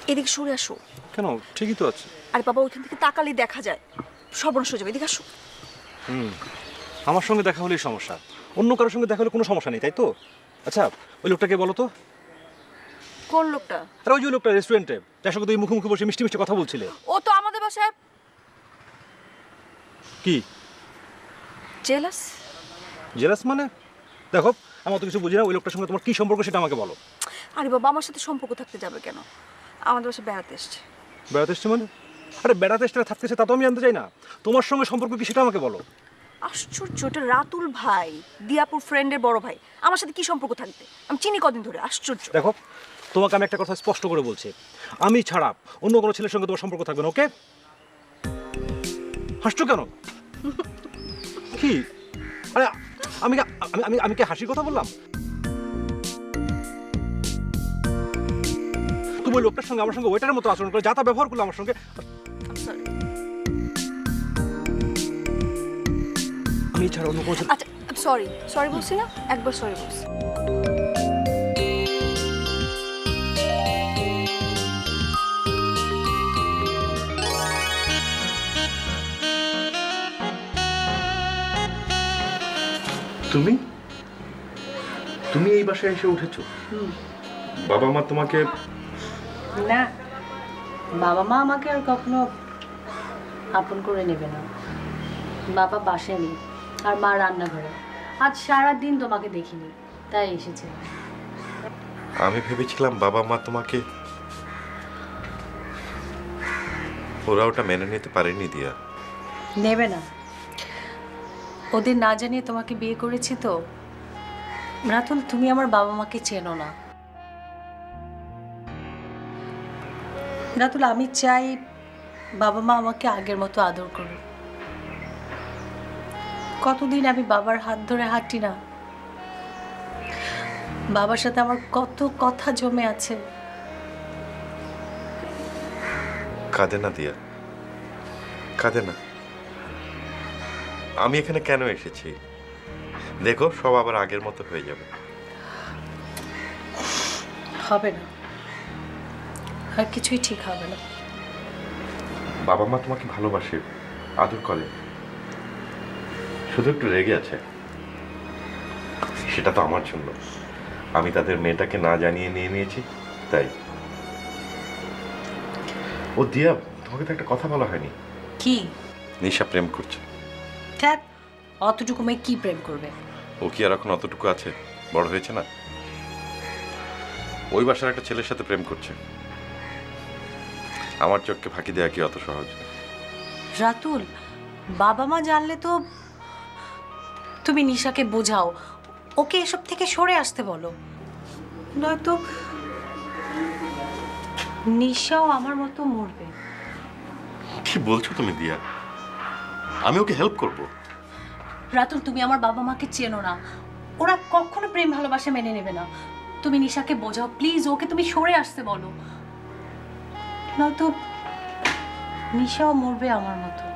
এদিকে সরে আসো। কেন? ঠিকই তো আছে। আরে বাবা, ওইখান থেকে তাকালেই দেখা যায়, সর্বনাশ হয়ে যাবে। এদিকে আসো। আমার সঙ্গে দেখা হলেই সমস্যা, অন্য কারোর সঙ্গে দেখা হলে কোনো সমস্যা নেই, তাই তো? আচ্ছা, ওই লোকটাকে বলো তো। কোন লোকটা? আর ওই যে লোকটা রেস্টুরেন্টে যার সঙ্গে তুই মুখোমুখি বসে মিষ্টি মিষ্টি কথা বলছিলে। ও তো আমাদের বাসায়। কি জেলাস? জেলাস মানে? দেখো, আমি অত কিছু বুঝি না। ওই লোকটার সঙ্গে তোমার কি সম্পর্ক সেটা আমাকে বলো। আরে বাবা, আমার সাথে সম্পর্ক থাকতে যাবে কেন? আমাদের বাসায় বেড়াতে এসছে। বেড়াতে এসছে মানে? আরে বেড়াতে এসছে থাকতেছে তা তো আমি জানতে চাই না। তোমার সঙ্গে সম্পর্ক কি সেটা আমাকে বলো। আশ্চর্য, এটা রাতুল ভাই, দিয়াপুর ফ্রেন্ডের বড় ভাই। আমার সাথে কি সম্পর্ক থাকবে? আমি চিনি কদিন ধরে। আশ্চর্য। দেখো, তোমাকে আমি একটা কথা স্পষ্ট করে বলছি, আমি ছাড়া অন্য কোনো ছেলের সঙ্গে তোমার সম্পর্ক থাকবে না, ওকে? হাসছো কেন? কি? আরে আমি আমি আমি কি হাসির কথা বললাম? তুমি ওই লোকটার সঙ্গে আমার সঙ্গে ওয়েটারের মতো আচরণ করে যা তা ব্যবহার করলো আমার সঙ্গে। সরি। আমি ছাড়া অন্য কোনো ছেলে- আচ্ছা, সরি সরি বলছি না, একবার সরি বলছি। তুমি তুমি এই বাসায় এসে উঠেছো? বাবা মা তোমাকে? না, বাবা মা আমাকে আর কখনো আপন করে নেবে না। বাবা বাসায় নেই আর মা রান্নাঘরে। আজ সারাদিন তোমাকে দেখিনি, তাই এসেছে। আমি ভেবেছিলাম বাবা মা তোমাকে, ওরা ওটা মেনে নিতে পারেনি দিয়া। নেবে না, ওদের না জানিয়ে তোমাকে বিয়ে করেছি তো। রাতুল, তুমি আমার বাবা মাকে চেনো না। রাতুল, আমি চাই বাবা মা আমাকে আগের মতো আদর করুক। কতদিন আমি বাবার হাত ধরে হাঁটি না। বাবার সাথে আমার কত কথা জমে আছে। কাঁদে না দিয়া, কাঁদে না। আমি এখানে কেন এসেছি দেখো, সব আবার আগের মতো হয়ে যাবে। হবে না, আর কিছুই ঠিক হবে না। বাবা মা তোমাকে ভালোবাসে, আদর করে, শুধু একটু রেগে আছে। সেটা তো আমার জন্য, আমি তাদের মেয়েটাকে না জানিয়ে নিয়ে নিয়েছি তাই। ও দিয়া, তোমাকে তো একটা কথা বলা হয়নি। কি? নিশা প্রেম করছে। ধ্যাৎ, অতটুকু মেয়ে কি প্রেম করবে? ও কি আর এখন অতটুকু আছে? বড় হয়েছে না? ওই বাসার একটা ছেলের সাথে প্রেম করছে। আমার চোখকে ফাঁকি দেওয়া কি অত সহজ? রাতুল, বাবা মা জানলে তো। তুমি নিশাকে বোঝাও, ওকে এসব থেকে সরে আসতে বলো, নয়তো নিশাও আমার মতো মরবে। কি বলছো তুমি দিয়া? আমি ওকে হেল্প করব। রাতুল, তুমি আমার বাবা মাকে চেনো না, ওরা কখনো প্রেম ভালোবাসা মেনে নেবে না। তুমি নিশাকে বোঝাও প্লিজ, ওকে তুমি সরে আসতে বলো, নয়তো নিশাও মরবে আমার মতো।